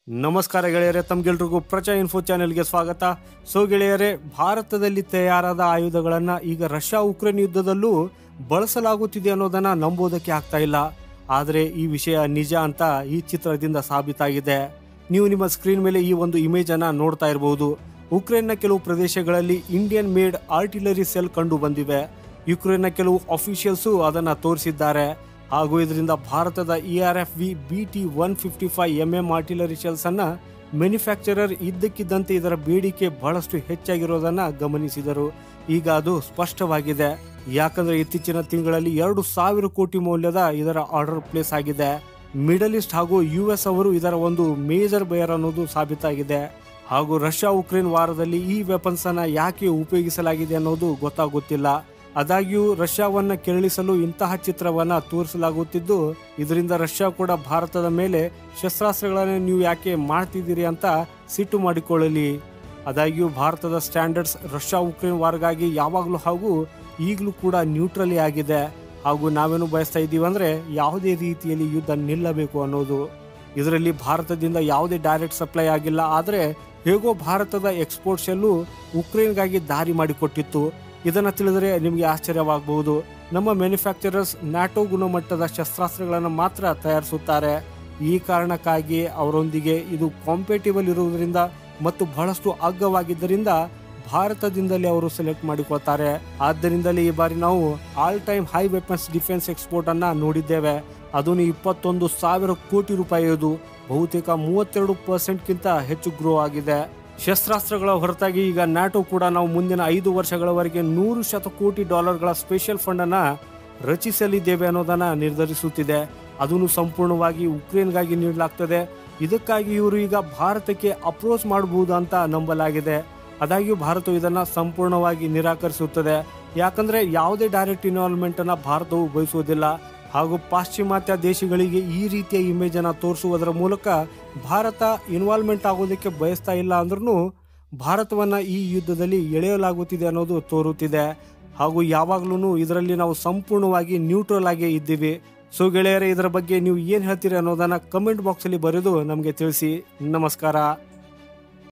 ನಮಸ್ಕಾರ ಗೆಳೆಯರೆ, ತಮ್ಗೆಲ್ರಿಗೂ ಪ್ರಜಾ ಇನ್ಫೋ ಚಾನೆಲ್ಗೆ ಸ್ವಾಗತ. ಸೊ ಗೆಳೆಯರೆ, ಭಾರತದಲ್ಲಿ ತಯಾರಾದ ಆಯುಧಗಳನ್ನು ಈಗ ರಷ್ಯಾ ಉಕ್ರೇನ್ ಯುದ್ಧದಲ್ಲೂ ಬಳಸಲಾಗುತ್ತಿದೆ ಅನ್ನೋದನ್ನ ನಂಬೋದಕ್ಕೆ ಆಗ್ತಾ ಇಲ್ಲ. ಆದರೆ ಈ ವಿಷಯ ನಿಜ ಅಂತ ಈ ಚಿತ್ರದಿಂದ ಸಾಬೀತಾಗಿದೆ. ನೀವು ನಿಮ್ಮ ಸ್ಕ್ರೀನ್ ಮೇಲೆ ಈ ಒಂದು ಇಮೇಜ್ ಅನ್ನ ನೋಡ್ತಾ ಇರಬಹುದು. ಉಕ್ರೇನ್ನ ಕೆಲವು ಪ್ರದೇಶಗಳಲ್ಲಿ ಇಂಡಿಯನ್ ಮೇಡ್ ಆರ್ಟಿಲರಿ ಸೆಲ್ ಕಂಡು ಬಂದಿವೆ. ಯುಕ್ರೇನ್ನ ಕೆಲವು ಅಫಿಷಿಯಲ್ಸು ಅದನ್ನ ತೋರಿಸಿದ್ದಾರೆ. ಹಾಗೂ ಇದರಿಂದ ಭಾರತದ ERFV BT-155mm ಆರ್ಟಿಲರಿ ಶೆಲ್ಸ್ ಅನ್ನ ಮ್ಯಾನುಫ್ಯಾಕ್ಚರರ್ ಇದ್ದಕ್ಕಿದ್ದಂತೆ ಇದರ ಬೇಡಿಕೆ ಬಹಳಷ್ಟು ಹೆಚ್ಚಾಗಿರೋದನ್ನ ಗಮನಿಸಿದರು. ಈಗ ಅದು ಸ್ಪಷ್ಟವಾಗಿದೆ. ಯಾಕಂದ್ರೆ ಇತ್ತೀಚಿನ ತಿಂಗಳಲ್ಲಿ 2,000 ಕೋಟಿ ಮೌಲ್ಯದ ಇದರ ಆರ್ಡರ್ ಪ್ಲೇಸ್ ಆಗಿದೆ. ಮಿಡಲ್ ಈಸ್ಟ್ ಹಾಗೂ US ಅವರು ಇದರ ಒಂದು ಮೇಜರ್ ಬಯರ್ ಅನ್ನೋದು ಸಾಬೀತಾಗಿದೆ. ಹಾಗೂ ರಷ್ಯಾ ಉಕ್ರೇನ್ ವಾರದಲ್ಲಿ ಈ ವೆಪನ್ಸ್ ಅನ್ನ ಯಾಕೆ ಉಪಯೋಗಿಸಲಾಗಿದೆ ಅನ್ನೋದು ಗೊತ್ತಾಗುತ್ತಿಲ್ಲ. ಆದಾಗ್ಯೂ ರಷ್ಯಾವನ್ನ ಕೆರಳಿಸಲು ಇಂತಹ ಚಿತ್ರವನ್ನ ತೋರಿಸಲಾಗುತ್ತಿದ್ದು, ಇದರಿಂದ ರಷ್ಯಾ ಕೂಡ ಭಾರತದ ಮೇಲೆ ಶಸ್ತ್ರಾಸ್ತ್ರಗಳನ್ನು ನೀವು ಯಾಕೆ ಮಾಡ್ತಿದ್ದೀರಿ ಅಂತ ಸಿಟ್ಟು ಮಾಡಿಕೊಳ್ಳಲಿ. ಆದಾಗ್ಯೂ ಭಾರತದ ಸ್ಟ್ಯಾಂಡರ್ಡ್ಸ್ ರಷ್ಯಾ ಉಕ್ರೇನ್ ವಾರ್ಗಾಗಿ ಯಾವಾಗಲೂ ಹಾಗೂ ಈಗಲೂ ಕೂಡ ನ್ಯೂಟ್ರಲಿ ಆಗಿದೆ. ಹಾಗೂ ನಾವೇನು ಬಯಸ್ತಾ ಇದ್ದೀವಿ ಅಂದ್ರೆ ಯಾವುದೇ ರೀತಿಯಲ್ಲಿ ಯುದ್ಧ ನಿಲ್ಲಬೇಕು ಅನ್ನೋದು. ಇದರಲ್ಲಿ ಭಾರತದಿಂದ ಯಾವುದೇ ಡೈರೆಕ್ಟ್ ಸಪ್ಲೈ ಆಗಿಲ್ಲ. ಆದರೆ ಹೇಗೋ ಭಾರತದ ಎಕ್ಸ್ಪೋರ್ಟ್ಸ್ ಎಲ್ಲೂ ಉಕ್ರೇನ್ಗಾಗಿ ದಾರಿ ಮಾಡಿಕೊಟ್ಟಿತ್ತು. ಇದನ್ನು ತಿಳಿದರೆ ನಿಮಗೆ ಆಶ್ಚರ್ಯವಾಗಬಹುದು. ನಮ್ಮ ಮ್ಯಾನುಫ್ಯಾಕ್ಚರರ್ಸ್ ನ್ಯಾಟೋ ಗುಣಮಟ್ಟದ ಶಸ್ತ್ರಾಸ್ತ್ರಗಳನ್ನು ಮಾತ್ರ ತಯಾರಿಸುತ್ತಾರೆ. ಈ ಕಾರಣಕ್ಕಾಗಿ ಅವರೊಂದಿಗೆ ಇದು ಕಾಂಪೇಟೇಬಲ್ ಇರುವುದರಿಂದ ಮತ್ತು ಬಹಳಷ್ಟು ಅಗ್ಗವಾಗಿದ್ದರಿಂದ ಭಾರತದಿಂದಲೇ ಅವರು ಸೆಲೆಕ್ಟ್ ಮಾಡಿಕೊಳ್ತಾರೆ. ಆದ್ದರಿಂದಲೇ ಈ ಬಾರಿ ನಾವು all time high weapons defence export ಅನ್ನ ನೋಡಿದ್ದೇವೆ. ಅದನ್ನು 21,000 ಕೋಟಿ ರೂಪಾಯಿಯದು ಬಹುತೇಕ 32% ಹೆಚ್ಚು ಗ್ರೋ ಆಗಿದೆ. ಶಸ್ತ್ರಾಸ್ತ್ರಗಳ ಹೊರತಾಗಿ ಈಗ ನ್ಯಾಟೋ ಕೂಡ ನಾವು ಮುಂದಿನ 5 ವರ್ಷಗಳವರೆಗೆ $100 ಕೋಟಿ ಸ್ಪೆಷಲ್ ಫಂಡ್ ಅನ್ನ ರಚಿಸಲಿದ್ದೇವೆ ಅನ್ನೋದನ್ನ ನಿರ್ಧರಿಸುತ್ತಿದೆ. ಅದನ್ನು ಸಂಪೂರ್ಣವಾಗಿ ಉಕ್ರೇನ್ಗಾಗಿ ನೀಡಲಾಗ್ತದೆ. ಇದಕ್ಕಾಗಿ ಇವರು ಈಗ ಭಾರತಕ್ಕೆ ಅಪ್ರೋಚ್ ಮಾಡಬಹುದು ಅಂತ ನಂಬಲಾಗಿದೆ. ಆದಾಗ್ಯೂ ಭಾರತವು ಇದನ್ನ ಸಂಪೂರ್ಣವಾಗಿ ನಿರಾಕರಿಸುತ್ತದೆ. ಯಾಕಂದ್ರೆ ಯಾವುದೇ ಡೈರೆಕ್ಟ್ ಇನ್ವಾಲ್ವ್ಮೆಂಟ್ ಅನ್ನ ಭಾರತವು ಬಯಸುವುದಿಲ್ಲ. ಹಾಗೂ ಪಾಶ್ಚಿಮಾತ್ಯ ದೇಶಗಳಿಗೆ ಈ ರೀತಿಯ ಇಮೇಜ್ ಅನ್ನ ತೋರಿಸುವುದರ ಮೂಲಕ ಭಾರತ ಇನ್ವಾಲ್ವ್ಮೆಂಟ್ ಆಗೋದಕ್ಕೆ ಬಯಸ್ತಾ ಇಲ್ಲ ಅಂದ್ರೂ ಭಾರತವನ್ನ ಈ ಯುದ್ಧದಲ್ಲಿ ಎಳೆಯಲಾಗುತ್ತಿದೆ ಅನ್ನೋದು ತೋರುತ್ತಿದೆ. ಹಾಗೂ ಯಾವಾಗ್ಲೂ ಇದರಲ್ಲಿ ನಾವು ಸಂಪೂರ್ಣವಾಗಿ ನ್ಯೂಟ್ರಲ್ ಆಗಿ ಇದ್ದೀವಿ. ಸೊ ಗೆಳೆಯರೇ, ಇದರ ಬಗ್ಗೆ ನೀವು ಏನ್ ಹೇಳ್ತೀರಿ ಅನ್ನೋದನ್ನ ಕಮೆಂಟ್ ಬಾಕ್ಸ್ ಅಲ್ಲಿ ಬರೆದು ನಮಗೆ ತಿಳಿಸಿ. ನಮಸ್ಕಾರ.